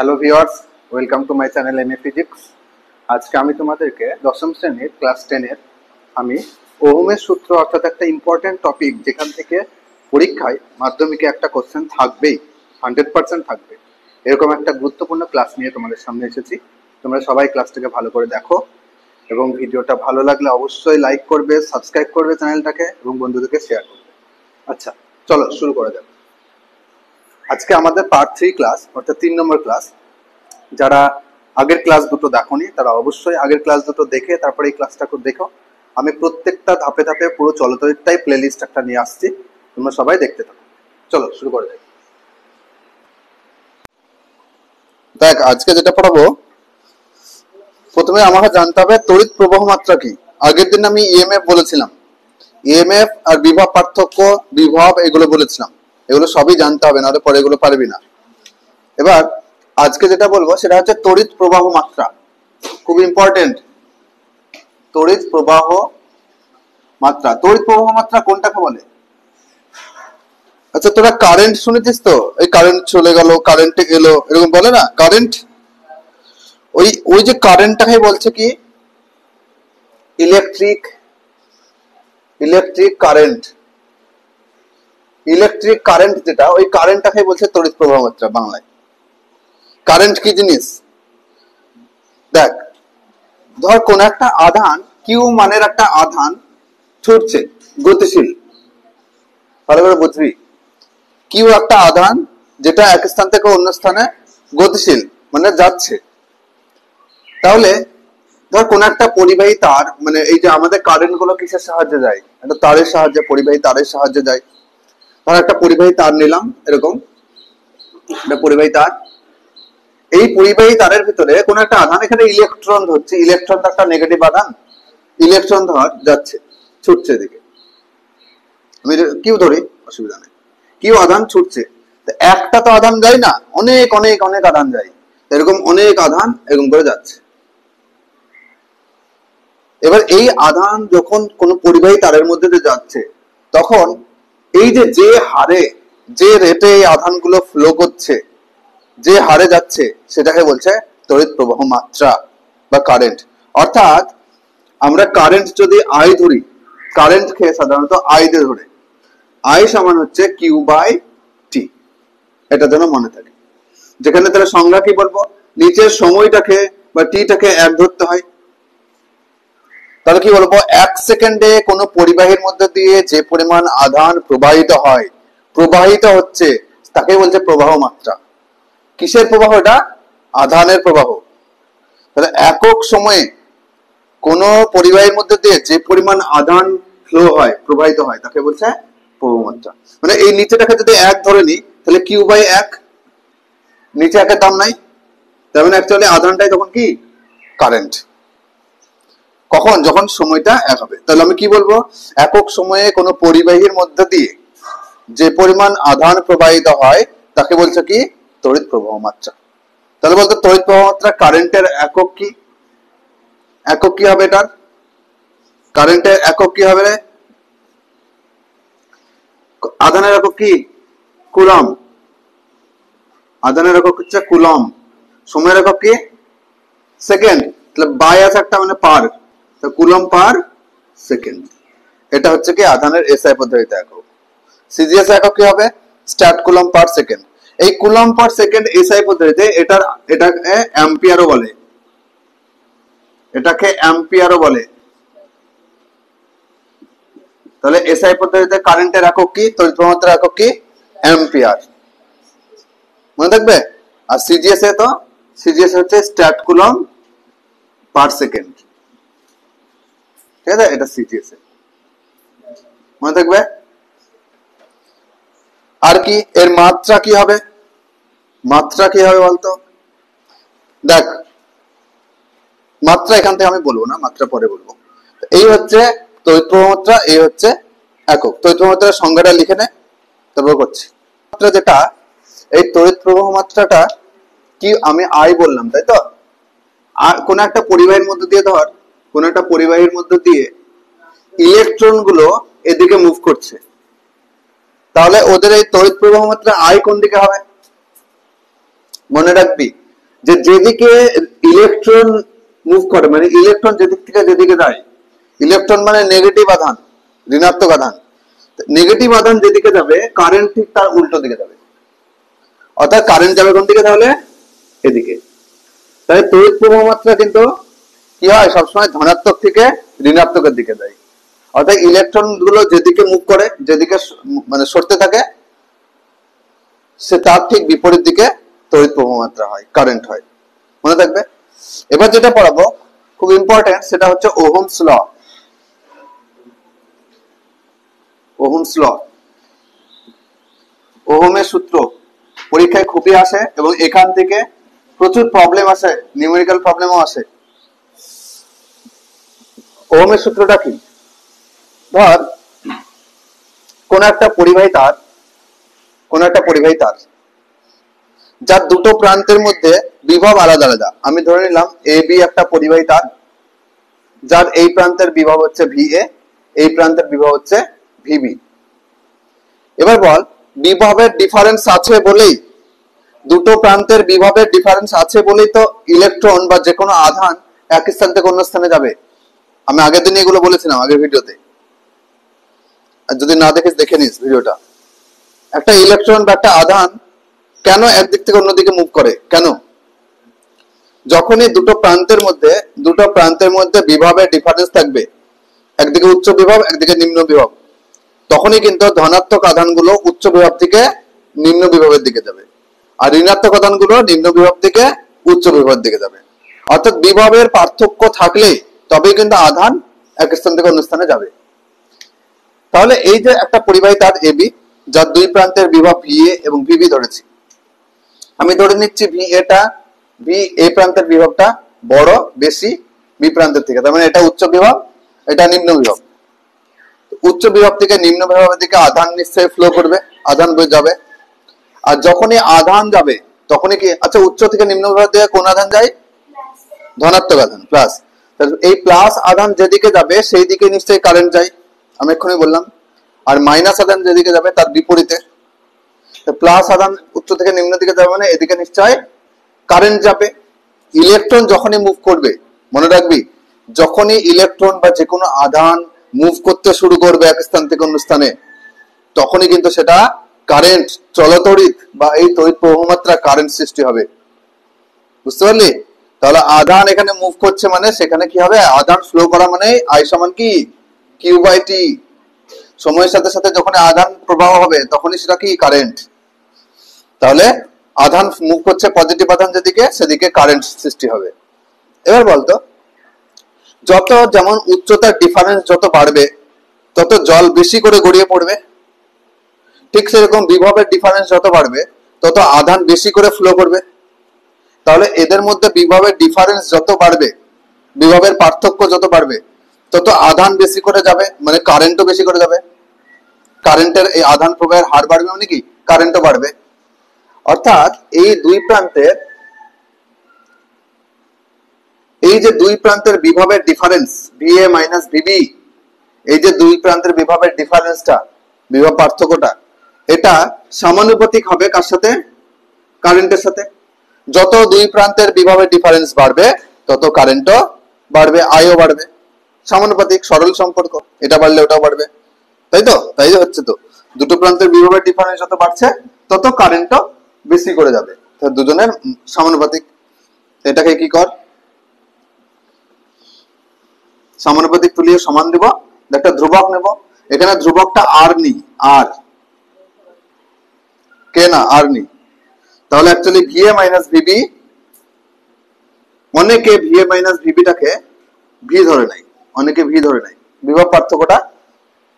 Hello viewers, welcome to my channel MA physics. আজকে আমি তোমাদেরকে দশম শ্রেণীর ক্লাস 10-এর আমি ওহমের সূত্র অর্থাৎ একটা ইম্পর্টেন্ট টপিক যেখান থেকে পরীক্ষায় মাধ্যমিকে একটা কোশ্চেন থাকবেই, 100% থাকবে, এরকম একটা গুরুত্বপূর্ণ ক্লাস নিয়ে তোমাদের সামনে এসেছি। তোমরা সবাই ক্লাসটাকে ভালো করে দেখো এবং ভিডিওটা ভালো লাগলে অবশ্যই লাইক করবে, সাবস্ক্রাইব করবে চ্যানেলটাকে এবং বন্ধুদেরকে শেয়ার করবে। আচ্ছা, চলো শুরু করা যাক। আজকে আমাদের পার্ট 3 ক্লাস অর্থাৎ 3 নম্বর ক্লাস। যারা আগের ক্লাস দুটো দেখোনি তারা অবশ্যই আগের ক্লাস দুটো দেখে তারপরে এই ক্লাসটা দেখো। আমি প্রত্যেকটা ধাপে ধাপে পুরো চলতরিটাই প্লেলিস্ট একটা নিয়ে আসছি, তোমরা সবাই দেখতে থাকো। চলো শুরু করে যাই। দেখ, আজকে যেটা পড়াবো, প্রথমে আমাকে জানতে হবে তড়িৎ প্রবাহ মাত্রা কি। আগের দিন আমি ইএমএফ বলেছিলাম, ইএমএফ আর বিভব পার্থক্য, বিভব এগুলো বলেছিলাম, এগুলো সবই জানতে হবে, নাহলে পরে এগুলো পারবি না। এবার আজকে যেটা বলবো সেটা হচ্ছে তড়িৎ প্রবাহ মাত্রা, খুব ইম্পর্টেন্ট। তড়িৎ প্রবাহ মাত্রা, তড়িৎ প্রবাহ মাত্রা কোনটাকে বলে? আচ্ছা, তোরা কারেন্ট শুনেছিস তো? এই কারেন্ট চলে গেল, কারেন্টে এলো, এরকম বলে না কারেন্ট? ওই যে কারেন্টটাকে বলছে কি ইলেকট্রিক কারেন্ট। ইলেকট্রিক কারেন্ট যেটা, ওই কারেন্টটাকে বলছে তড়িৎ প্রবাহ মাত্রা বাংলায়। কারেন্ট কি জিনিস? দেখ, ধর কোন একটা আধান, কিউ মানের একটা আধান ছুটছে, গতিশীল, ভালো করে বুঝবি। কিউ একটা আধান যেটা এক স্থান থেকে অন্য স্থানে গতিশীল, মানে যাচ্ছে। তাহলে ধর কোন একটা পরিবাহী তার, মানে এই যে আমাদের কারেন্ট গুলো কিসের সাহায্যে যায়? একটা তারের সাহায্যে, পরিবাহী তারের সাহায্যে যায়। ধর একটা পরিবাহী তার নিলাম, এরকম একটা পরিবাহী তার। এই পরিবাহী তারের ভিতরে কোন একটা আধান, এখানে ইলেকট্রন ধরছে, ইলেকট্রন একটা নেগেটিভ আধান, ইলেকট্রন ধর যাচ্ছে, ছুটছে এদিকে। আমি কিউ ধরি, অসুবিধা নেই, কিউ আধান ছুটছে। একটা তো আধান যায় না, অনেক অনেক অনেক আধান যায়, এরকম অনেক আধান এরকম করে যাচ্ছে। এবার এই আধান যখন কোন পরিবাহী তারের মধ্যে দিয়ে যাচ্ছে, তখন এই যে হারে, যে রেটে এই আধানগুলো ফ্লো করছে, যে হারে যাচ্ছে, সেটাকে বলছে তড়িৎ প্রবাহ মাত্রা বা কারেন্ট। অর্থাৎ আমরা কারেন্ট যদি আই ধরি, কারেন্টকে সাধারণত আই দিয়ে ধরে, আই সমান হচ্ছে কিউ বাই টি, এটা যেন মনে থাকে। যেখানে তাহলে সংজ্ঞা কি বলবো, নিচের সময়টাকে বা টিটাকে এক ধরতে হয়। তাহলে কি বলবো, 1 সেকেন্ডে কোনো পরিবাহীর মধ্যে দিয়ে যে পরিমাণ আধান প্রবাহিত হচ্ছে, তাকে বলছে প্রবাহ মাত্রা। কিসের প্রবাহ? এটা আধানের প্রবাহ। তাহলে একক সময়ে কোন পরিবাহীর মধ্যে দিয়ে যে পরিমাণ আধান ফ্লো হয়, প্রবাহিত হয়, তাকে বলছে প্রবাহ মাত্রা। মানে এই নিচেটাকে যদি 1 ধরে নিই, তাহলে কিউ বাই 1, নিচে 1-এর দাম নাই, তার মানে অ্যাকচুয়ালি আধানটাই তখন কি কারেন্ট। কখন? যখন সময়টা 1 হবে। তাহলে আমি কি বলবো, একক সময়ে কোনো পরিবাহীর মধ্যে দিয়ে যে পরিমাণ আধান প্রবাহিত হয়, তাকে বলছে কি তড়িৎ প্রবাহ মাত্রা। তাহলে বলতো তড়িৎ প্রবাহ মাত্রা কারেন্টের একক কি? একক কি হবে এটার? কারেন্টের একক কি হবে রে? আধানের একক কি? কুলম। আধানের একক হচ্ছে কুলম। সময়ের একক কি? সেকেন্ড। তাহলে বাই আছে একটা, মানে পার, কুলম পার সেকেন্ড। এটা হচ্ছে কি আধানের এসআই পদ্ধতিতে একক। সিজিএস একক কি হবে? Stat coulomb per second. এই কুলম পার সেকেন্ড এসআই পদ্ধতিতে এটাকে অ্যাম্পিয়ারও বলে, এটাকে অ্যাম্পিয়ারও বলে। তাহলে এসআই পদ্ধতিতে কারেন্টের একক কি, তড়িৎ প্রবাহ মাত্রার একক কি? অ্যাম্পিয়ার, মনে থাকবে। আর সিজিএস এ তো সিজিএস হচ্ছে স্ট্যাট কুলম পার সেকেন্ড, ঠিক আছে? এটা সিজিএস এ, মনে থাকবে। আর কি এর মাত্রা কি হবে? মাত্রা কি হবে বলতো? দেখ, মাত্রা এখান থেকে আমি বলবো না, মাত্রা পরে বলবো। এই হচ্ছে তড়িৎ প্রবাহ মাত্রা, এই হচ্ছে একক। তড়িৎ প্রবাহ মাত্রার সংজ্ঞাটা লিখে নে, তারপর করছি। মাত্রা যেটা, এই তড়িৎ প্রবাহ মাত্রাটা কি আমি আই বললাম, তাই তো? আর কোন একটা পরিবাহীর মধ্যে দিয়ে, ধর কোন একটা পরিবাহীর মধ্যে দিয়ে ইলেকট্রন গুলো এদিকে মুভ করছে, তাহলে ওদের এই তড়িৎ প্রবাহ মাত্রা আই কোন দিকে হবে? মনে রাখবি, যে যেদিকে ইলেকট্রন মুভ করে, মানে ইলেকট্রন যেদিক থেকে যেদিকে যায়, ইলেকট্রন মানে নেগেটিভ আধান, ঋণাত্মক আধান, নেগেটিভ আধান যেদিকে যাবে কারেন্ট ঠিক তার উল্টো দিকে যাবে। অর্থাৎ কারেন্ট যাবে কোন দিকে? তাহলে এদিকে। তাই তড়িৎ প্রবাহ মাত্রা কিন্তু কি হয়? সবসময় ধনাত্মক থেকে ঋণাত্মকের দিকে যায়। অর্থাৎ ইলেকট্রন গুলো যেদিকে মুভ করে, যেদিকে মানে সরতে থাকে, সে তার ঠিক বিপরীত দিকে তড়িৎ প্রবাহ মাত্রা হয়, কারেন্ট হয়। মনে থাকবে। এবার যেটা পড়াবো খুব ইম্পর্টেন্ট, সেটা হচ্ছে ওহমস ল। ওহমস ল, ওহমের সূত্র পরীক্ষায় খুবই আসে এবং এখান থেকে প্রচুর প্রবলেম আসে, নিউমেরিক্যাল প্রবলেমও আসে। ওহমের সূত্রটা কি? ধর কোন একটা পরিবাহী তার, যার দুটো প্রান্তের মধ্যে বিভব আলাদা আলাদা। আমি ধরে নিলাম এ বি একটা পরিবাহী তার, যার এই প্রান্তের বিভব হচ্ছে VA, এই প্রান্তের বিভব হচ্ছে VB। এবার বল, বিভবের ডিফারেন্স আছে বলেই, দুটো প্রান্তের বিভবের ডিফারেন্স আছে বলেই তো ইলেকট্রন বা যে কোনো আধান এক স্থান থেকে অন্য স্থানে যাবে। আমি আগের দিন এগুলো বলেছিলাম, আগের ভিডিওতে। আর যদি না দেখিস দেখে নিস ভিডিওটা। একটা ইলেকট্রন বা একটা আধান কেন একদিক থেকে অন্যদিকে মুভ করে? কেন? যখনই দুটো প্রান্তের মধ্যে বিভবের ডিফারেন্স থাকবে, একদিকে উচ্চ বিভব একদিকে নিম্ন বিভব, তখনই কিন্তু ধনাত্মক আধানগুলো উচ্চ বিভব থেকে নিম্ন বিভবের দিকে যাবে, আর ঋণাত্মক আধানগুলো নিম্ন বিভব থেকে উচ্চ বিভবের দিকে যাবে। অর্থাৎ বিভবের পার্থক্য থাকলে তবেই কিন্তু আধান এক স্থান থেকে অন্য স্থানে যাবে। তাহলে এই যে একটা পরিবাহী তার এবি, যার দুই প্রান্তের বিভব VA এবং VB ধরেছি, আমি ধরে নিচ্ছি ভি এ প্রান্তের বিভবটা বড়, বেশি বি প্রান্তের থেকে। তার মানে এটা উচ্চ বিভব, এটা নিম্ন বিভব। উচ্চ বিভব থেকে নিম্ন বিভবের দিকে আধান নিশ্চয়ই ফ্লো করবে, আধান বয়ে যাবে। আর যখনই আধান যাবে তখনই কি, আচ্ছা উচ্চ থেকে নিম্ন বিভবের দিকে কোন আধান যায়? ধনাত্মক আধান, প্লাস। এই প্লাস আধান যেদিকে যাবে সেই দিকে নিশ্চয়ই কারেন্ট যায়, আমি এক্ষুনি বললাম। আর মাইনাস আধান যেদিকে যাবে তার বিপরীতে। প্লাস আধান উচ্চ থেকে নিম্ন দিকে যাবে মানে এদিকে নিশ্চয় কারেন্ট যাবে। ইলেকট্রন যখনই মুভ করবে, মনে রাখবি, যখনই ইলেকট্রন বা যে কোনো আধান মুভ করতে শুরু করবে এক স্থান থেকে অন্য স্থানে, তখনই কিন্তু সেটা কারেন্ট, চলতড়িৎ বা এই তড়িৎ প্রবাহ মাত্রা কারেন্ট সৃষ্টি হবে। বুঝতে পারলি? তাহলে আধান এখানে মুভ করছে মানে সেখানে কি হবে? আধান ফ্লো করা মানে I সমান কি Q/T। সময়ের সাথে সাথে যখন আধান প্রবাহ হবে তখনই সেটা কি কারেন্ট। তাহলে আধান মুভ করছে পজিটিভ আধান যেদিকে, সেদিকে কারেন্ট সৃষ্টি হবে। এবার বলতো, যত যেমন উচ্চতার ডিফারেন্স যত বাড়বে তত জল বেশি করে গড়িয়ে পড়বে, ঠিক সেরকম বিভবের ডিফারেন্স যত বাড়বে তত আধান বেশি করে ফ্লো করবে। তাহলে এদের মধ্যে বিভবের ডিফারেন্স যত বাড়বে, বিভবের পার্থক্য যত বাড়বে, তত আধান বেশি করে যাবে, মানে কারেন্টও বেশি করে যাবে। কারেন্টের এই আধান প্রবাহের হার বাড়বে মানে কি কারেন্টও বাড়বে। অর্থাৎ এই যে দুই প্রান্তের বিভবের ডিফারেন্স VA মাইনাস VB, এই যে দুই প্রান্তের বিভবের ডিফারেন্সটা, বিভব পার্থক্যটা, এটা সমানুপাতিক হবে কার সাথে? কারেন্টের সাথে। যত দুই প্রান্তের বিভবের ডিফারেন্স বাড়বে তত কারেন্টও বাড়বে, আয়ও বাড়বে। সমানুপাতিক, সরল সম্পর্ক, এটা বাড়লে ওটাও বাড়বে। তাই তো? তাই হচ্ছে তো, দুটো প্রান্তের বিভবের ডিফারেন্স যত বাড়ছে তত কারেন্টও বেশি করে যাবে। দুজনের সমানুপাতিক। এটাকে কি কর, সমানুপাতিক তুলিয়ে সমান দিব, একটা ধ্রুবক নেব। এখানে ধ্রুবকটা আর নি, আর কে না, আর নি। তাহলে অ্যাকচুয়ালি VA মাইনাস VB, অনেকে VA মাইনাস VBটাকে ভি ধরে নাই, অনেকে ভি ধরে নাই, বিভব পার্থক্যটা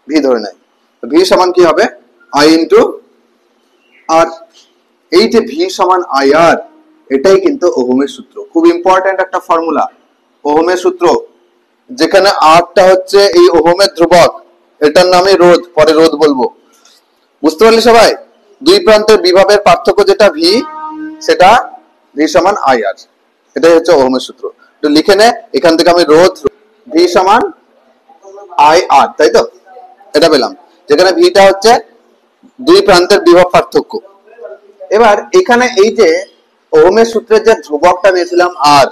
ভি ধরে নাই। ভি সমান কি হবে? I ইন্টু আর। এই যে ভি সমান IR, এটাই কিন্তু ওহমের সূত্র। খুব ইম্পর্টেন্ট একটা ফর্মুলা, ওহমের সূত্র, যেখানে আরটা হচ্ছে এই ওহমের ধ্রুবক, এটার নামে রোধ, পরে রোধ বলবো। বুঝতে পারলি সবাই? দুই প্রান্তের বিভবের পার্থক্য যেটা ভি, সেটা ভি সমান IR, এটাই হচ্ছে ওহমের সূত্র। তো লিখে নে, এখান থেকে আমি রোধ ভি সমান IR, তাই তো? এটা পেলাম, যেখানে ভিটা হচ্ছে দুই প্রান্তের বিভব পার্থক্য। এবার এখানে এই যে ওহমের সূত্রের যে ধ্রুবকটা নিয়েছিলাম আর,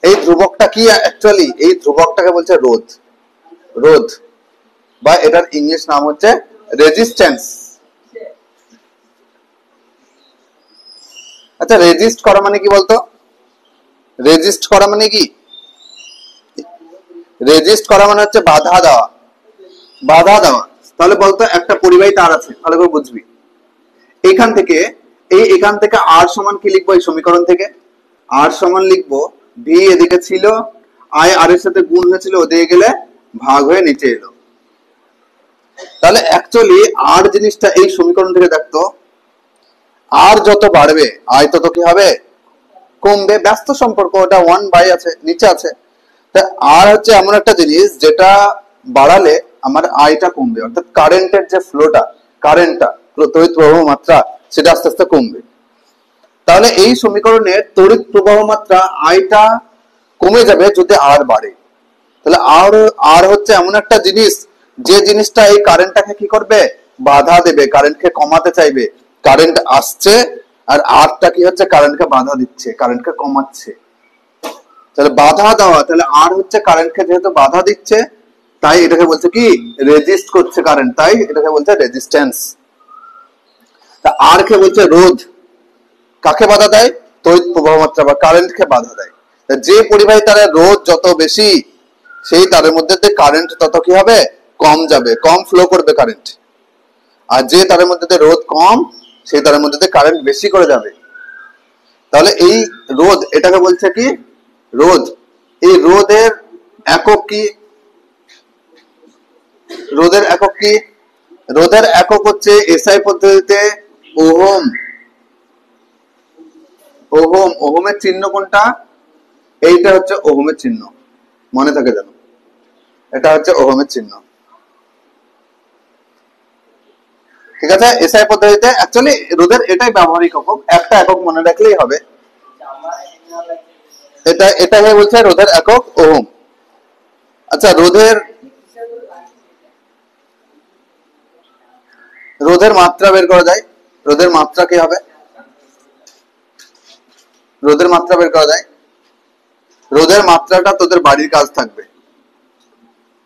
এই ধ্রুবকটা কি অ্যাকচুয়ালি? এই ধ্রুবকটাকে বলছে রোধ। রোধ বা এটার ইংলিশ নাম হচ্ছে রেজিস্ট্যান্স। আচ্ছা, রেজিস্ট করা মানে কি বলতো? রেজিস্ট করা মানে কি? রেজিস্ট করা মানে হচ্ছে বাধা দেওয়া। বাধা দেওয়া। তাহলে বলতো একটা পরিবাহী তার আছে, তাহলে করে বুঝবি। এখান থেকে এখান থেকে আর সমান কি লিখবো এই সমীকরণ থেকে? আর সমান লিখবো ভি এদিকে ছিল, আই আর এর সাথে গুণ হয়েছিল, ওদিকে গেলে ভাগ হয়ে নিচে এলো। তাহলে অ্যাকচুয়ালি আর জিনিসটা এই সমীকরণ থেকে দেখতো, আর যত বাড়বে আই তত কি হবে? কমবে। ব্যস্ত সম্পর্ক, ওটা 1 বাই আছে, নিচে আছে। তা আর হচ্ছে এমন একটা জিনিস যেটা বাড়ালে আমার আইটা কমবে, অর্থাৎ কারেন্টের যে ফ্লোটা, কারেন্টটা, তড়িৎ প্রবাহ মাত্রা, সেটা আস্তে আস্তে কমবে। তাহলে এই সমীকরণের তড়িৎ প্রবাহ মাত্রা আইটা কমে যাবে যদি আর বাড়ে। তাহলে আর হচ্ছে এমন একটা জিনিস, যে জিনিসটা এই কারেন্টটাকে কি করবে? বাধা দেবে, কারেন্টকে কমাতে চাইবে। কারেন্ট আসছে আর আরটা কি হচ্ছে? কারেন্টকে বাধা দিচ্ছে, কারেন্টকে কমাচ্ছে। তাহলে বাধা দেওয়া, তাহলে আর হচ্ছে কারেন্টকে যেহেতু বাধা দিচ্ছে, তাই এটাকে বলছে কি? রেজিস্ট করছে কারেন্ট, তাই এটাকে বলছে রেজিস্ট্যান্স। তা আর কে বলছে রোধ। কাকে বাধা দেয়? তড়িৎ প্রবাহ মাত্রা বা কারেন্টকে বাধা দেয়। যে পরিবাহী তারের রোধ যত বেশি, সেই তারের মধ্যে কারেন্ট তত কি হবে? কম যাবে, কম ফ্লো করবে কারেন্ট। আর যে তারের মধ্যে রোধ কম, সেই তারের মধ্যে কারেন্ট বেশি করে যাবে। তাহলে এই রোধ, এটাকে বলছে কি? রোধ। এই রোধের একক কি? রোধের একক কি? রোধের একক হচ্ছে এসআই পদ্ধতিতে ওহম। ওহম। ওহমের চিহ্ন কোনটা? এইটা হচ্ছে ওহমের চিহ্ন, মনে থাকে যেন। এটা হচ্ছে ওহমের চিহ্ন, ঠিক আছে? এসআই পদ্ধতিতে অ্যাকচুয়ালি রোধের এটাই ব্যবহারিক একক, একটা একক মনে রাখলেই হবে। এটাকে বলছে রোধের একক ওহম। আচ্ছা, রোধের মাত্রা বের করা যায়। রোধের মাত্রা কি হবে? রোধের মাত্রা বের করা যায়। রোধের মাত্রাটা তোদের বাড়ির কাজ থাকবে।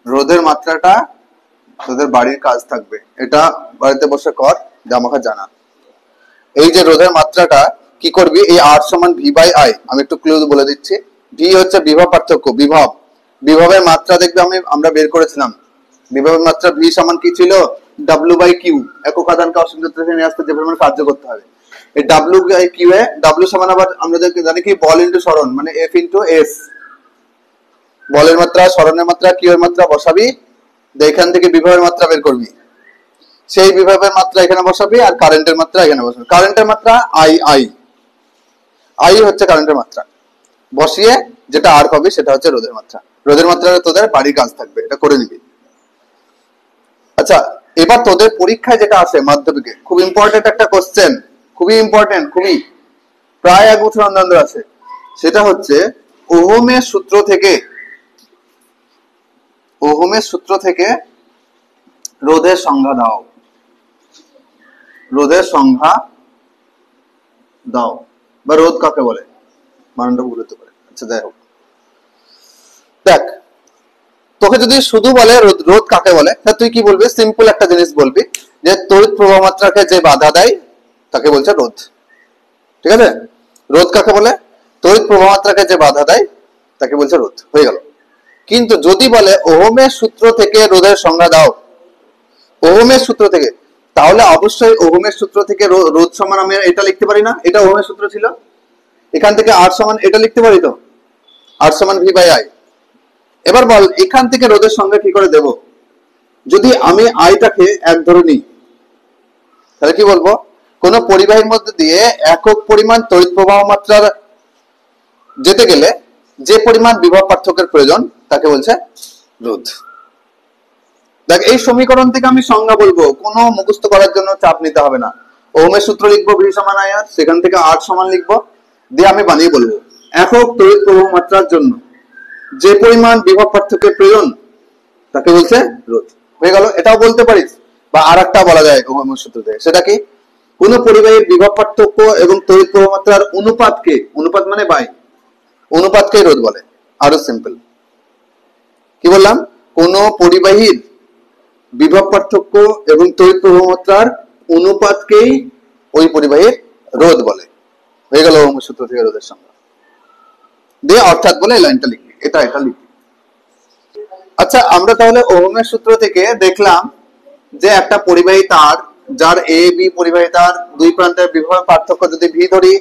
রোধের মাত্রাটা তোদের বাড়ির কাজ থাকবে, এটা বাড়িতে বসে কর, যা আমাকে জানা। এই যে রোধের মাত্রাটা কি করবি? এই আর সমান ভি বাই আই, আমি একটু ক্লু বলে দিচ্ছি। ভি হচ্ছে বিভব পার্থক্য, বিভব। বিভবের মাত্রা দেখবে আমরা বের করেছিলাম। বিভবের মাত্রা ভি সমান কি ছিল? W by Q. একক আধানকে অসংযোগ থেকে নিয়ে আসতে যে পরিমাণ কার্য করতে হবে, এই ডাব্লিউ বাই কিউ এ ডাব্লিউ সমান আবার আমরা জানি কি? বল ইন্টু সরণ, মানে এফ ইন্টু এস। বলের মাত্রা, সরণের মাত্রা, কিউ এর মাত্রা বসাবি, এখান থেকে বিভবের মাত্রা বের করবি। সেই বিভবের মাত্রা এখানে বসাবি আর কারেন্টের মাত্রা এখানে বসাবি। কারেন্টের মাত্রা আই। আই হচ্ছে কারেন্টের মাত্রা। বসিয়ে যেটা আর পাবি সেটা হচ্ছে রোধের মাত্রা। রোধের মাত্রাটা তোদের বাড়ির কাজ থাকবে, এটা করে নিবি। আচ্ছা, এবার তোদের পরীক্ষায় যেটা আসে মাধ্যমিকে, খুব ইম্পর্টেন্ট একটা কোশ্চেন, খুবই ইম্পর্টেন্ট, খুবই প্রায় 1 বছর অন্তর আছে। সেটা হচ্ছে ওহমের সূত্র থেকে, ওহমের সূত্র থেকে রোধের সংজ্ঞা দাও। রোধের সংজ্ঞা দাও, বা রোধ কাকে বলে, মানটা ভুল হতে পারে। আচ্ছা, যাই হোক, দেখ, তোকে যদি শুধু বলে রোধ কাকে বলে, তাহলে তুই কি বলবি? সিম্পল একটা জিনিস বলবি, যে তড়িৎ প্রবাহ মাত্রাকে যে বাধা দেয় তাকে বলছে রোধ। ঠিক আছে? রোধ কাকে বলে? তড়িৎ প্রবাহ মাত্রাকে যে বাধা দেয় তাকে বলছে রোধ। হয়ে গেল। কিন্তু যদি বলে ওহমের সূত্র থেকে রোধের সংজ্ঞা দাও, ওহমের সূত্র থেকে, তাহলে অবশ্যই ওহমের সূত্র থেকে রোধ সমান আমি এটা লিখতে পারি না? এটা ওহমের সূত্র ছিল। এখান থেকে আর সমান এটা লিখতে পারি তো, আর সমান ভি বাই আই। এবার বল এখান থেকে রোধের সংজ্ঞা কি করে দেব? যদি আমি আইটাকে এক ধরে নিই, তাহলে কি বলবো? কোন পরিবাহীর মধ্যে দিয়ে একক পরিমাণ তড়িৎ প্রবাহ মাত্রার যেতে গেলে যে পরিমাণ বিভব পার্থক্যের প্রয়োজন তাকে বলছে রোধ। দেখ, এই সমীকরণ থেকে আমি সংজ্ঞা বলবো, কোনো মুখস্থ করার জন্য চাপ নিতে হবে না। ওহমের সূত্র লিখবো ভি সমান আই আর, সেখান থেকে আর সমান লিখবো, দিয়ে আমি বানিয়ে বলবো একক তড়িৎ প্রবাহ মাত্রার জন্য যে পরিমাণ বিভব পার্থক্যের প্রয়োজন তাকে বলছে রোধ। হয়ে গেল। এটাও বলতে পারিস, বা আর একটা বলা যায় ওহমের সূত্র থেকে, সেটা কি? কোন পরিবাহীর বিভব পার্থক্য এবং তড়িৎ প্রবাহ মাত্রার অনুপাতকে, অনুপাত মানে বাই, অনুপাতকে রোধ বলে। আরো সিম্পল কি বললাম, কোন পরিবাহীর বিভব পার্থক্য এবং তড়িৎ প্রবাহ মাত্রার অনুপাতকেই ওই পরিবাহীর রোধ বলে। হয়ে গেল ওহমের সূত্র থেকে রোধের সংজ্ঞা। দিয়ে অর্থাৎ বলে এই লাইনটা লিখবি, এটা লিখবি। আচ্ছা, আমরা তাহলে ওহমের সূত্র থেকে দেখলাম যে একটা পরিবাহী তার, যার এ বি পরিবাহী তার, দুই প্রান্তের বিভবের পার্থক্য যদি ভি ধরি,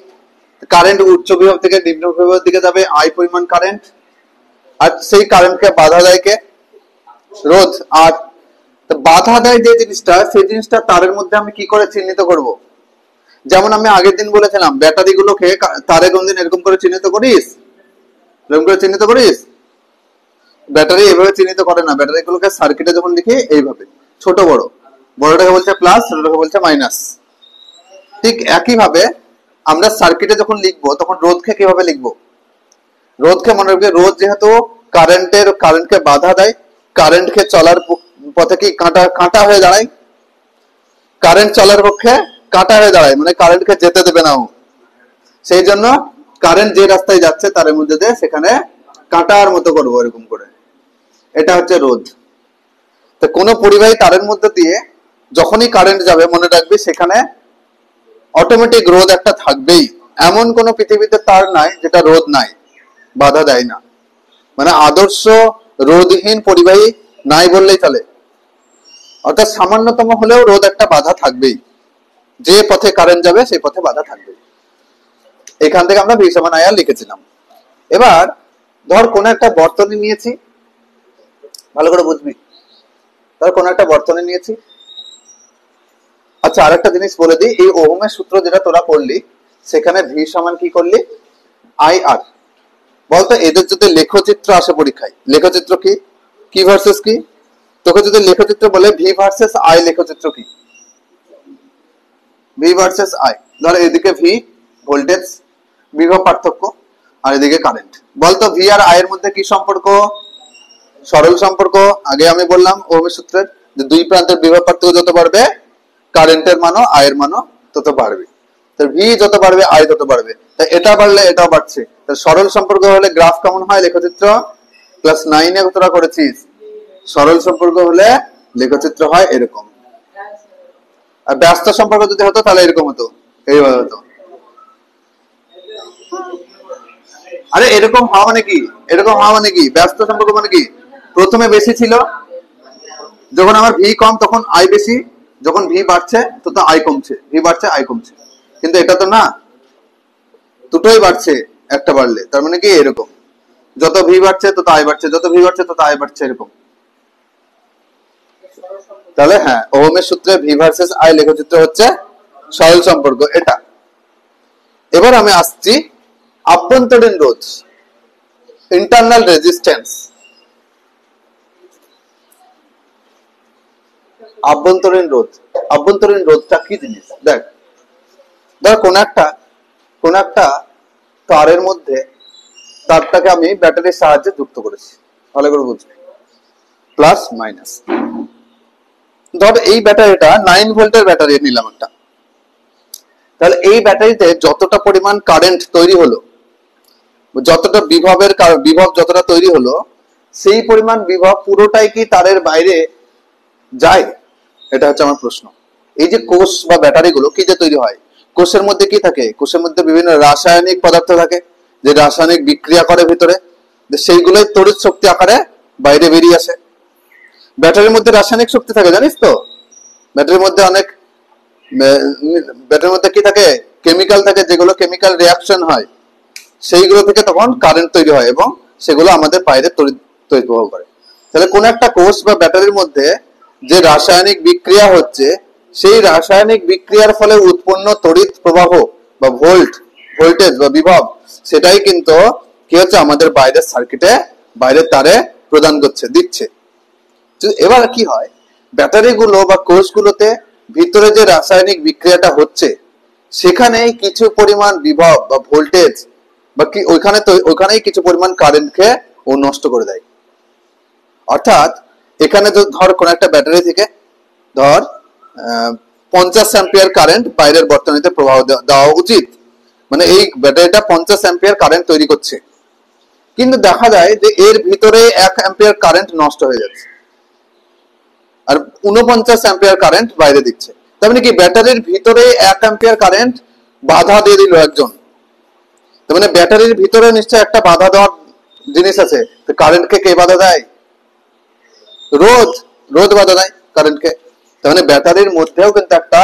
কারেন্ট উচ্চ বিভব থেকে নিম্ন বিভবের দিকে যাবে আই পরিমাণ কারেন্ট, আর সেই কারেন্টকে বাধা দেয় কে, রোধ। আর বাধা দেয় যে জিনিসটা, সেই জিনিসটা তারের মধ্যে আমি কি করে চিহ্নিত করব? যেমন আমি আগের দিন বলেছিলাম, ব্যাটারি গুলোকে তারে কোনদিন এরকম করে চিহ্নিত করিস, এরকম করে চিহ্নিত করিস? ব্যাটারি এভাবে চিহ্নিত করে না, ব্যাটারি গুলোকে সার্কিটে যখন লিখি এইভাবে ছোট বড়, বড়টাকে বলছে প্লাস, ছোটটাকে বলছে মাইনাস। ঠিক একই ভাবে আমরা সার্কিটে যখন লিখবো তখন রোধকে কিভাবে লিখবো? রোধকে মনে রাখবে, রোধ যেহেতু কারেন্টকে বাধা দেয়, কারেন্টকে চলার পথে কি কাঁটা হয়ে দাঁড়ায়, কারেন্ট চলার পক্ষে কাঁটা হয়ে দাঁড়ায়, মানে কারেন্টকে যেতে দেবে না। সেই জন্য কারেন্ট যে রাস্তায় যাচ্ছে তার মধ্যে দিয়ে সেখানে কাঁটার মতো করবো এরকম করে, এটা হচ্ছে রোধ। তো কোন পরিবাহী তারের মধ্যে দিয়ে যখনই কারেন্ট যাবে মনে রাখবি সেখানে অটোমেটিক রোধ একটা থাকবেই। এমন কোন পৃথিবীতে তার নাই যেটা রোধ নাই, বাধা দেয় না। মানে আদর্শ রোধহীন পরিবাহী নাই বললেই চলে। অর্থাৎ সামান্যতম হলেও রোধ একটা বাধা থাকবেই, যে পথে কারেন্ট যাবে সেই পথে বাধা থাকবে। এখান থেকে আমরা ভি সমান আই আর লিখেছিলাম। এবার ধর কোন একটা বর্তনী নিয়েছি, ভালো করে বুঝবি, ধর কোন একটা বর্তনী নিয়েছি। আচ্ছা, আরেকটা জিনিস বলে দিই, এই ওহমের সূত্র যেটা তোরা পড়লি সেখানে ভি সমান কি করলি, আই আর। বলতো এদের যদি লেখচিত্র আসে পরীক্ষায়, লেখচিত্র কি, কি ভার্সেস কি, তোকে যদি লেখচিত্র বলে ভি ভার্সেস আই, লেখচিত্র কি, ভি ভার্সেস আই। ধর এদিকে ভি ভোল্টেজ বিভব পার্থক্য, আর এদিকে কারেন্ট। বলতো ভি আর আই এর মধ্যে কি সম্পর্ক? সরল সম্পর্ক। আগে আমি বললাম ওহমের সূত্রের যে দুই প্রান্তের বিভব পার্থক্য যত বাড়বে কারেন্টের মানও আয়ের মানও তত বাড়বে। তো ভি যত বাড়বে আই তত বাড়বে, তাই এটা বাড়লে এটাও বাড়ছে। তাই সরল সম্পর্ক হলে গ্রাফ কেমন হয়, লেখচিত্র ক্লাস 9 এ তোরা করেছিস, সরল সম্পর্ক হলে লেখচিত্র হয় এরকম। আর ব্যস্ত সম্পর্ক যদি হতো তাহলে এরকম হতো, এইভাবে হতো। আরে এরকম হওয়া মানে কি, এরকম হওয়া মানে কি, ব্যস্ত সম্পর্ক মানে কি, প্রথমে বেশি ছিল, যখন আমার ভি কম তখন আই বেশি, যখন ভি বাড়ছে তত আই কমছে, ভি বাড়ছে আই কমছে। কিন্তু এটা তো না, দুটোই বাড়ছে, একটা বাড়লে, তার মানে কি এরকম, যত ভি বাড়ছে তত আই বাড়ছে, যত ভি বাড়ছে তত আই বাড়ছে, এরকম। তাহলে হ্যাঁ, ওহমের সূত্রে ভি ভার্সেস আই লেখচিত্র হচ্ছে সরল সম্পর্ক এটা। এবার আমি আসছি আভ্যন্তরীণ রোধ, ইন্টারনাল রেজিস্ট্যান্স। আভ্যন্তরীণ রোধ, আভ্যন্তরীণ রোধটা কি জিনিস দেখ। ধর কোন একটা তারের মধ্যে, তারটাকে আমি ব্যাটারির সাহায্যে যুক্ত করেছি, ভালো করে বুঝবি, প্লাস মাইনাস। ধর এই ব্যাটারিটা 9 ভোল্টের ব্যাটারি নিলাম একটা, তাহলে এই ব্যাটারিতে যতটা পরিমাণ কারেন্ট তৈরি হলো, যতটা বিভব যতটা তৈরি হলো, সেই পরিমাণ বিভব পুরোটাই কি তারের বাইরে যায়? এটা হচ্ছে আমার প্রশ্ন। এই যে কোষ বা ব্যাটারি গুলো কি যে তৈরি হয়, কোষের মধ্যে কি থাকে, কোষের মধ্যে বিভিন্ন রাসায়নিক পদার্থ থাকে, যে রাসায়নিক বিক্রিয়া করে ভিতরে, সেইগুলোই তড়িৎ শক্তি আকারে বাইরে বেরিয়ে আসে। ব্যাটারির মধ্যে রাসায়নিক শক্তি থাকে জানিস তো, ব্যাটারির মধ্যে অনেক, ব্যাটারির মধ্যে কি থাকে, কেমিক্যাল থাকে, যেগুলো কেমিক্যাল রিয়াকশন হয়, সেইগুলো থেকে তখন কারেন্ট তৈরি হয় এবং সেগুলো আমাদের বাইরে তড়িৎ প্রবাহ করে। তাহলে কোন একটা কোষ বা ব্যাটারির মধ্যে যে রাসায়নিক বিক্রিয়া হচ্ছে, সেই রাসায়নিক বিক্রিয়ার ফলে উৎপন্ন তড়িৎ প্রবাহ বা ভোল্টেজ বা বিভব, সেটাই কিন্তু কি হচ্ছে আমাদের বাইরের সার্কিটে, বাইরের তারে প্রদান করছে, দিচ্ছে। এবার কি হয়, ব্যাটারি গুলো বা কোষগুলোতে ভিতরে যে রাসায়নিক বিক্রিয়াটা হচ্ছে, সেখানে কিছু পরিমাণ বিভব বা ভোল্টেজ বা কি ওইখানেই কিছু পরিমাণ কারেন্টকে ও নষ্ট করে দেয়। অর্থাৎ এখানে ধর কোন একটা ব্যাটারি থেকে ধর 50 অ্যাম্পিয়ার কারেন্ট বাইরের বর্তনীতে প্রবাহ দেওয়া উচিত, মানে এই ব্যাটারিটা 50 অ্যাম্পিয়ার কারেন্ট তৈরি করছে, কিন্তু দেখা যায় যে এর ভিতরে 1 অ্যাম্পিয়ার কারেন্ট নষ্ট হয়ে যাচ্ছে আর 49 অ্যাম্পিয়ার কারেন্ট বাইরে দিচ্ছে। তার মানে কি ব্যাটারির ভিতরে 1 অ্যাম্পিয়ার কারেন্ট বাধা দিয়ে দিল একজন, তার মানে ব্যাটারির ভিতরে নিশ্চয় একটা বাধা দেওয়ার জিনিস আছে। তো কারেন্টকে কে বাধা দেয়? রোধ। রোধ বাধা দেয় কারেন্টকে। তার মানে ব্যাটারির মধ্যেও কিন্তু একটা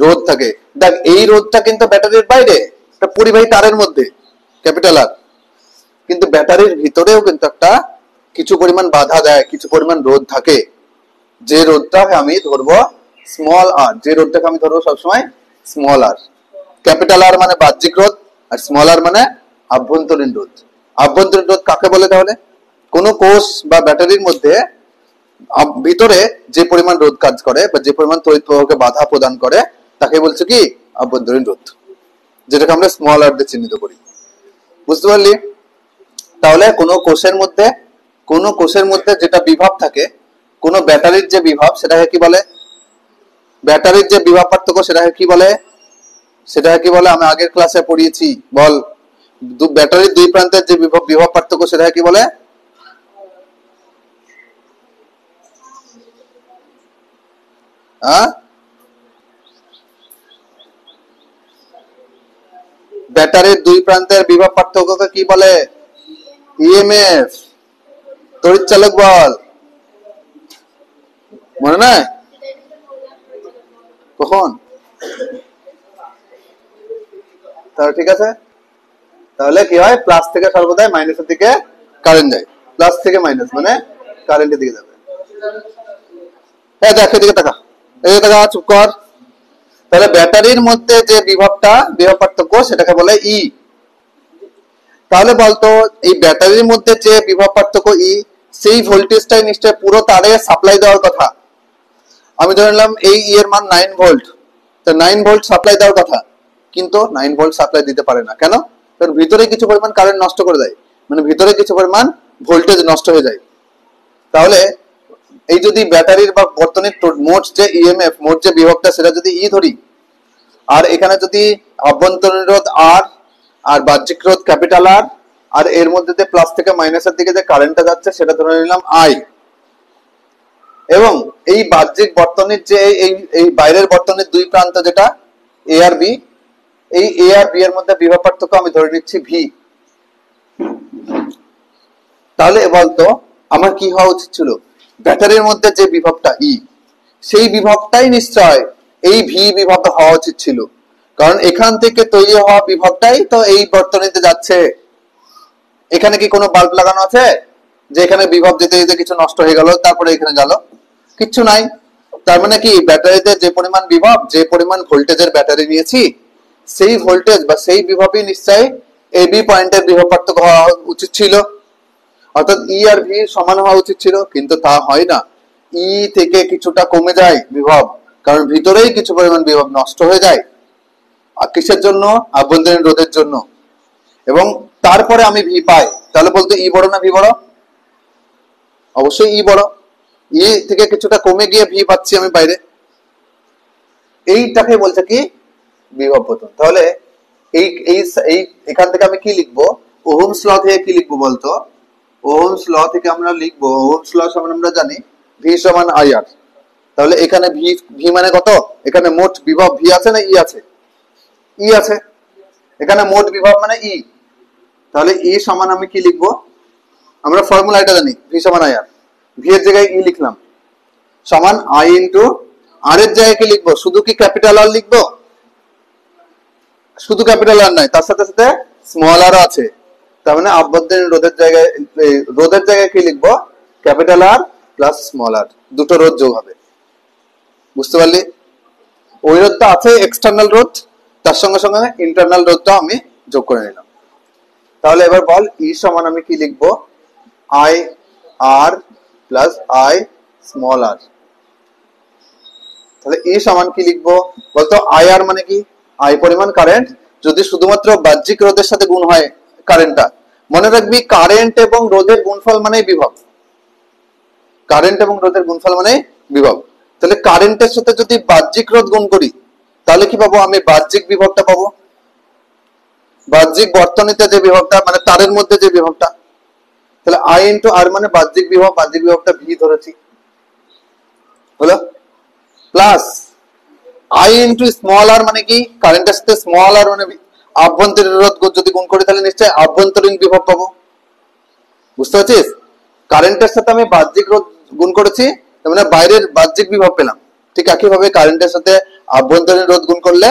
রোধ থাকে। দেখ এই রোধটা কিন্তু ব্যাটারির বাইরে, একটা পরিবাহী তারের মধ্যে, ক্যাপিটাল আর, কিন্তু ব্যাটারির ভিতরেও কিন্তু একটা কিছু পরিমাণ বাধা দেয়, কিছু পরিমাণ রোধ থাকে। যে রোধটাকে আমি ধরবো স্মল আর, যে রোধটাকে আমি ধরবো সবসময় স্মল আর। ক্যাপিটাল আর মানে বাহ্যিক রোধ, আর স্মল আর মানে আভ্যন্তরীণ রোধ। আভ্যন্তরীণ রোধ কাকে বলে তাহলে? কোন কোষ বা ব্যাটারির মধ্যে ভিতরে যে পরিমাণ রোধ কাজ করে বা যে পরিমাণ তড়িৎ প্রবাহকে বাধা প্রদান করে তাকে বলছে কি আভ্যন্তরীণ রোধ, যেটাকে আমরা স্মল আর দিয়ে চিহ্নিত করি। বুঝতে পারলি? তাহলে কোন কোষের মধ্যে যেটা বিভব থাকে, কোন ব্যাটারির যে বিভব সেটাকে কি বলে? ব্যাটারির যে বিভব পার্থক্য সেটাকে কি বলে? সেটাকে কি বলে? আমি আগের ক্লাসে পড়িয়েছি, বল। ব্যাটারির দুই প্রান্তের যে বিভব পার্থক্য সেটাকে কি বলে? ব্যাটারির দুই প্রান্তের বিভব পার্থক্যকে কি বলে? ইএমএফ, তড়িৎ চালক বল। মনে নাই? কখন? তাহলে ঠিক আছে, তাহলে কি হয়? প্লাস থেকে সর্বদাই মাইনাসের দিকে কারেন্ট যায়, প্লাস থেকে মাইনাস মানে কারেন্টের দিকে যাবে। দেখ এদিকে টাকা, এই টাকা, চুপ কর। তাহলে ব্যাটারির মধ্যে যে বিভব পার্থক্য সেটাকে বলে ই। তাহলে বলতো এই ব্যাটারির মধ্যে যে বিভব পার্থক্য ই, সেই ভোল্টেজটাই নিশ্চয় পুরো তারে সাপ্লাই দেওয়ার কথা। আমি ধরে নিলাম এই ই এর মান 9 ভোল্ট, তো 9 ভোল্ট সাপ্লাই দেওয়ার কথা, কিন্তু 9 ভোল্ট সাপ্লাই দিতে পারে না। কেন? কারণ ভিতরে কিছু পরিমাণ কারেন্ট নষ্ট করে দেয়, মানে ভিতরে কিছু পরিমাণ ভোল্টেজ নষ্ট হয়ে যায়। তাহলে এই যদি ব্যাটারির বা বর্তনীর মোট যে ইএমএফ, মোট যে বিভবটা সেটা যদি ই ধরি, আর এখানে যদি আভ্যন্তরীণ রোধ আর, আর বাহ্যিক রোধ ক্যাপিটাল আর, আর এর মধ্যে যে প্লাস থেকে মাইনাসের দিকে যে কারেন্টটা যাচ্ছে সেটা ধরে নিলাম আই, এবং এই বাহ্যিক বর্তনীর যে এই বাইরের বর্তনীর দুই প্রান্ত যেটা এ আর বি, এই এ আর বি এর মধ্যে বিভব পার্থক্য আমি ধরে নিচ্ছি ভি। তাহলে বলতো আমার কি হওয়া উচিত ছিল? ব্যাটারির মধ্যে যে বিভবটা ই, সেই বিভবটাই নিশ্চয় এই ভি বিভব হওয়া উচিত ছিল, কারণ এখান থেকে তৈরি হওয়া বিভবটাই তো এই বর্তনীতে যাচ্ছে। এখানে কি কোনো বাল্ব লাগানো আছে যে এখানে বিভব দিতে দিতে কিছু নষ্ট হয়ে গেল তারপরে এখানে গেল? কিচ্ছু নাই। তার মানে কি ব্যাটারিতে যে পরিমাণ বিভব, যে পরিমাণ ভোল্টেজের ব্যাটারি নিয়েছি, সেই ভোল্টেজ বা সেই বিভবই নিশ্চয়ই এবি পয়েন্টের বিভব পার্থক্য হওয়া উচিত ছিল, অর্থাৎ ই আর ভি সমান হওয়া উচিত ছিল, কিন্তু তা হয় না। ই থেকে কিছুটা কমে যায় বিভব, কারণ ভিতরেই কিছু পরিমাণ বিভব নষ্ট হয়ে যায়। আর কিসের জন্য? আভ্যন্তরীণ রোধের জন্য। এবং তারপরে আমি ভি পাই। তাহলে বলতো ই বড় না ভি বড়? অবশ্যই ই বড়। ই থেকে কিছুটা কমে গিয়ে ভি পাচ্ছি আমি বাইরে, এইটাকে বলছে কি বিভব পতন। তাহলে এই এই এখান থেকে আমি কি লিখবো? ওহমস ল থেকে কি লিখবো বলতো? ওহমস ল থেকে আমরা লিখবো, ওহমস ল সমান আমরা জানি ভি সমান আই আর। তাহলে এখানে ভি, ভি মানে কত? এখানে মোট বিভব ভি আছে না ই আছে? ই আছে। এখানে মোট বিভব মানে ই। তাহলে ই সমান আমি কি লিখবো? আমরা ফর্মুলা এটা জানি, ভি সমান আই আর। ভি এর জায়গায় ই লিখলাম, সমান আই ইন্টু আর এর জায়গায় কি লিখবো? শুধু কি ক্যাপিটাল আর লিখবো? শুধু ক্যাপিটাল আর নাই, তার সাথে সাথে স্মল আর আছে। তার মানে আভ্যন্তরীণ রোধের জায়গায় কি লিখবো? ক্যাপিটাল আর প্লাস স্মল আর, দুটো রোধ যোগ হবে। বুঝতে পারলি? ওই রোধটা আছে এক্সটার্নাল রোধ, তার সঙ্গে সঙ্গে ইন্টারনাল রোধটা আমি যোগ করে নিলাম। তাহলে এবার বল ই সমান আমি কি লিখবো? I R plus I small R. তাহলে ই সমান কি লিখবো বলতো? আই আর মানে কি? আই পরিমাণ কারেন্ট যদি শুধুমাত্র বাহ্যিক রোধের সাথে গুণ হয় কারেন্টটা। মনে রাখবি কারেন্ট এবং রোধের গুণফল মানে বিভব। কারেন্ট এবং রোধের গুণফল মানে বিভব। তাহলে কারেন্টের সাথে যদি বাহ্যিক রোধ গুণ করি তাহলে কি পাবো? আমি বাহ্যিক বিভবটা পাবো, বাহ্যিক বর্তনীতে যে বিভবটা মানে তারের মধ্যে যে বিভবটা। তাহলে আই ইন্টু আর মানে বাহ্যিক বিভব, বাহ্যিক বিভবটা ভি ধরেছি, হলো প্লাস আই ইন্টু স্মল আর মানে কি কারেন্টের সাথে স্মল আর মানে আভ্যন্তরীণ রোধ যদি গুণ করি তাহলে নিশ্চয়ই আভ্যন্তরীণ বিভব পাবো। বুঝতে পারছিস? কারেন্টের সাথে আমি বাহ্যিক রোধ গুণ করেছি, তার মানে বাইরের বাহ্যিক বিভব পেলাম। ঠিক একইভাবে কারেন্টের সাথে আভ্যন্তরীণ রোধ গুণ করলে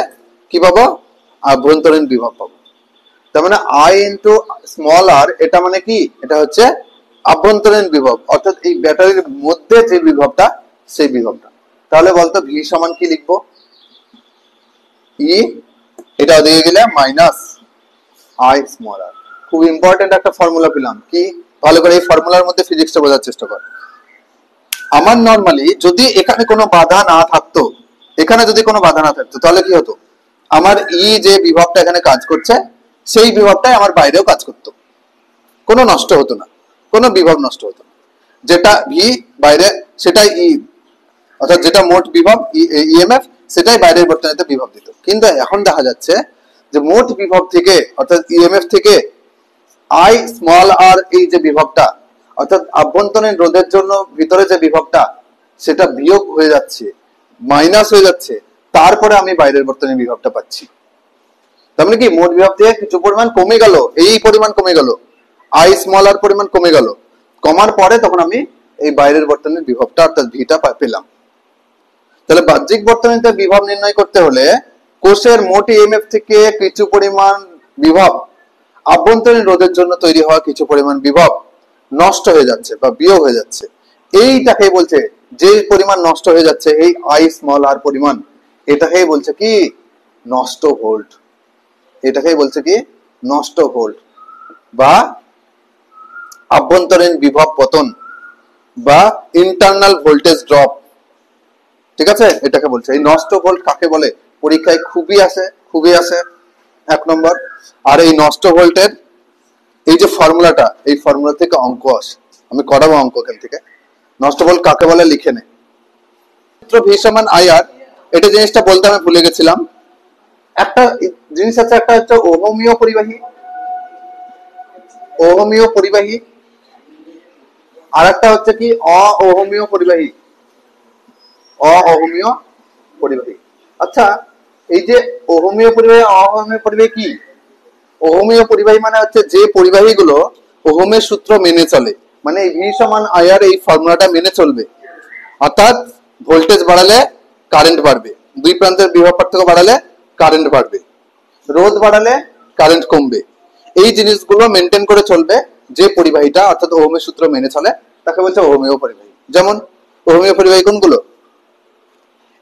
কি পাবো? আভ্যন্তরীণ বিভব পাবো। তার মানে আই ইন্টু স্মল আর এটা মানে কি? এটা হচ্ছে আভ্যন্তরীণ বিভব, অর্থাৎ এই ব্যাটারির মধ্যে যে বিভবটা সেই বিভবটা। তাহলে বলতো ভি সমান কি লিখবো? ই এটা ওদিকে গেলে মাইনাস আই স্মল আর। খুব ইম্পর্টেন্ট একটা ফর্মুলা পেলাম, কি? ভালো করে এই ফর্মুলার মধ্যে ফিজিক্সটা বোঝার চেষ্টা কর। আমার নরমালি যদি এখানে কোনো বাধা না থাকতো, এখানে যদি কোনো বাধা না থাকতো তাহলে কি হতো? আমার ই যে বিভবটা এখানে কাজ করছে সেই বিভবটাই আমার বাইরেও কাজ করতো, কোনো নষ্ট হতো না, কোনো বিভব নষ্ট হতো না। যেটা ভি বাইরে সেটাই ই, অর্থাৎ যেটা মোট বিভব ইএমএফ সেটাই বাইরের বর্তনীতে বিভব দিত। কিন্তু এখন দেখা যাচ্ছে যে মোট বিভব থেকে অর্থাৎ ইএমএফ থেকে আই স্মল আর এই যে বিভবটা অর্থাৎ আভ্যন্তরীণ রোধের জন্য ভিতরে যে বিভবটা সেটা বিয়োগ হয়ে যাচ্ছে, মাইনাস হয়ে যাচ্ছে, তারপরে আমি বাইরের বর্তনীর বিভবটা পাচ্ছি। তার মানে কি মোট বিভব থেকে কিছু পরিমাণ কমে গেল, এই পরিমাণ কমে গেল, আই স্মল আর পরিমাণ কমে গেল, কমার পরে তখন আমি এই বাইরের বর্তনীর বিভবটা অর্থাৎ ভিটা পেলাম। তাহলে বাহ্যিক বর্তনীতে বিভব নির্ণয় করতে হলে কোষের মোট ইএমএফ থেকে কিছু পরিমাণ বিভব আভ্যন্তরীণ রোধের জন্য তৈরি হওয়া কিছু পরিমাণ বিভব নষ্ট হয়ে যাচ্ছে বা বিয়োগ হয়ে যাচ্ছে। এইটাকে বলছে যে পরিমাণ নষ্ট হয়ে যাচ্ছে এই আই স্মল আর পরিমাণ, এটাকেই বলছে কি? নষ্ট ভোল্ট। এটাকেই বলছে কি? নষ্ট ভোল্ট বা আভ্যন্তরীণ বিভব পতন বা ইন্টারনাল ভোল্টেজ ড্রপ। ঠিক আছে? এটাকে বলছে। এই নষ্ট ভোল্ট কাকে বলে? পরীক্ষায় খুবই আসে 1 নম্বর। আর এই নষ্ট ভোল্টের এই যে ফর্মুলাটা, এই ফর্মুলা থেকে অঙ্ক আসে, আমি করাবো অঙ্ক এখান থেকে। নষ্ট ভোল্ট কাকে বলে লিখে নে। ভি সমান আই আর, এটা জিনিসটা বলতে আমি ভুলে গেছিলাম। একটা জিনিস আছে, একটা হচ্ছে ওহমীয় পরিবাহী, ওহমীয় পরিবাহী, আর একটা হচ্ছে কি অওহমীয় পরিবাহী, অওহমীয় পরিবাহী। আচ্ছা, এই যে ওহমীয় পরিবাহী অওহমীয় পরিবাহী কি? ওহমীয় পরিবাহী মানে হচ্ছে যে পরিবাহীগুলো ওহমের সূত্র মেনে চলে, মানে ভি সমান আই আর এই ফর্মুলাটা মেনে চলবে। অর্থাৎ ভোল্টেজ বাড়ালে কারেন্ট বাড়বে, দুই প্রান্তের বিভব পার্থক্য বাড়ালে কারেন্ট বাড়বে, রোধ বাড়ালে কারেন্ট কমবে। এই জিনিসগুলো মেনটেন করে চলবে যে পরিবাহীটা অর্থাৎ ওহমের সূত্র মেনে চলে, তাকে বলছে ওহমীয় পরিবাহী। যেমন ওহমীয় পরিবাহী কোনগুলো?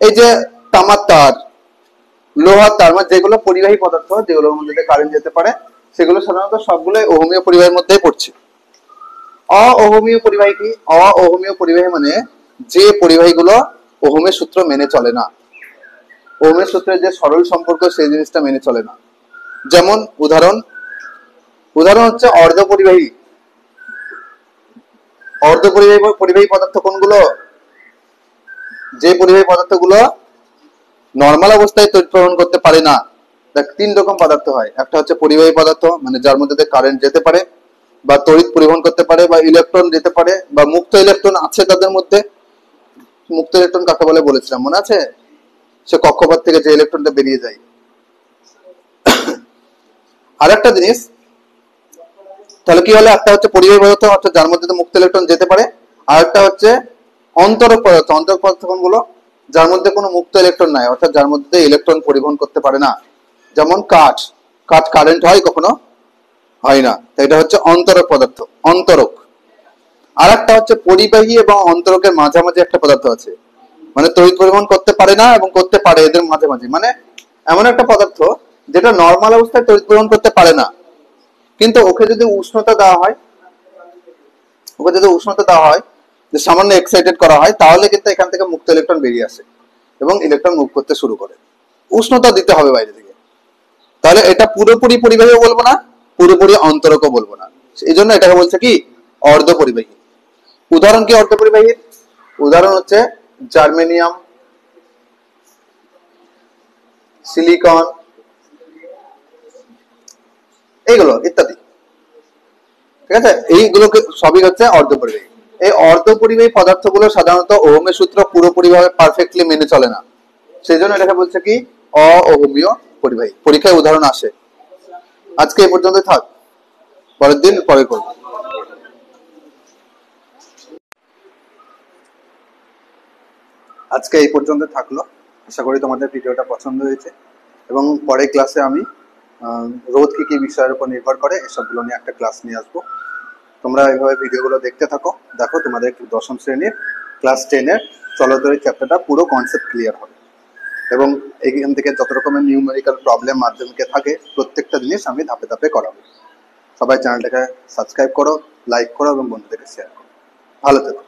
এই যে তামার তার, লোহার তার, মানে যেগুলো পরিবাহী পদার্থ যেগুলোর মধ্যে কারেন্ট যেতে পারে সেগুলো সাধারণত সবগুলোই ওহমীয় পরিবাহীর মধ্যেই পড়ছে। অওহমীয় পরিবাহী কি? অওহমীয় পরিবাহী মানে যে পরিবাহীগুলো ওহমের সূত্র মেনে চলে না, ওহমের সূত্রের যে সরল সম্পর্ক সেই জিনিসটা মেনে চলে না। যেমন উদাহরণ হচ্ছে অর্ধ পরিবাহী। অর্ধ পরিবাহী পদার্থ কোনগুলো? যে পরিবাহী পদার্থগুলো নর্মাল অবস্থায় তড়িৎ প্রবাহ করতে পারে না। দেখ, 3 রকম পদার্থ হয়। একটা হচ্ছে পরিবাহী পদার্থ, মানে যার মধ্যে কারেন্ট যেতে পারে বা তড়িৎ পরিবহন করতে পারে বা ইলেকট্রন যেতে পারে বা মুক্ত ইলেকট্রন আছে তাদের মধ্যে। মুক্ত ইলেকট্রন কাকে বলে বলেছিলাম, মনে আছে? সে কক্ষপথ থেকে যে ইলেকট্রনটা বেরিয়ে যায়। আর একটা জিনিস, তাহলে কি হলো? একটা হচ্ছে পরিবাহী পদার্থ অর্থাৎ যার মধ্যে মুক্ত ইলেকট্রন যেতে পারে, আর একটা হচ্ছে অন্তরক পদার্থ। অন্তরক পদার্থ কোনগুলো? যার মধ্যে কোনো মুক্ত ইলেকট্রন নাই, অর্থাৎ যার মধ্যে ইলেকট্রন পরিবহন করতে পারে না। যেমন কাঠ কারেন্ট হয় কখনো? হয় না। এটা হচ্ছে অন্তরক পদার্থ, অন্তরক। আর একটা হচ্ছে পরিবাহী এবং অন্তরকের মাঝামাঝি একটা পদার্থ আছে, মানে তড়িৎ পরিবহন করতে পারে না এবং করতে পারে, এদের মাঝামাঝি। মানে এমন একটা পদার্থ যেটা নর্মাল অবস্থায় তড়িৎ পরিবহন করতে পারে না, কিন্তু ওকে যদি উষ্ণতা দেওয়া হয়, যে সামান্য এক্সাইটেড করা হয়, তাহলে কিন্তু এখান থেকে মুক্ত ইলেকট্রন বেরিয়ে আসে এবং ইলেকট্রন মুভ করতে শুরু করে। উষ্ণতা দিতে হবে বাইরে থেকে। তাহলে এটা পুরোপুরি পরিবাহীও বলবো না, পুরোপুরি অন্তরকও বলবো না। এই জন্য এটাকে বলছে কি? অর্ধ পরিবাহী। উদাহরণ কি অর্ধ পরিবাহীর? উদাহরণ হচ্ছে জার্মেনিয়াম, সিলিকন, এইগুলো ইত্যাদি। ঠিক আছে, এইগুলোকে সবই হচ্ছে অর্ধপরিবাহী। এই অর্ধপরিবাহী পদার্থগুলো সাধারণত ওহমের সূত্র পুরোপুরিভাবে পারফেক্টলি মেনে চলে না, সেই জন্য এটাকে বলছে কি অওহমীয় পরিবাহী। পরীক্ষায় উদাহরণ আসে। আজকে এই পর্যন্ত থাক, পরের দিন পরে করব। আজকে এই পর্যন্ত থাকলো। আশা করি তোমাদের ভিডিওটা পছন্দ হয়েছে, এবং পরের ক্লাসে আমি রোদ কি কি বিষয়ের উপর নির্ভর করে এসবগুলো নিয়ে একটা ক্লাস নিয়ে আসবো। তোমরা এইভাবে ভিডিওগুলো দেখতে থাকো, দেখো তোমাদের দশম শ্রেণীর ক্লাস 10-এর চলতরি চ্যাপ্টারটা পুরো কনসেপ্ট ক্লিয়ার হবে, এবং এখান থেকে যত রকমের নিউমেরিক্যাল প্রবলেম মাধ্যমিকে থাকে প্রত্যেকটা জিনিস আমি ধাপে ধাপে করাবো। সবাই চ্যানেলটাকে সাবস্ক্রাইব করো, লাইক করো এবং বন্ধুদেরকে শেয়ার করো। ভালো থেকো।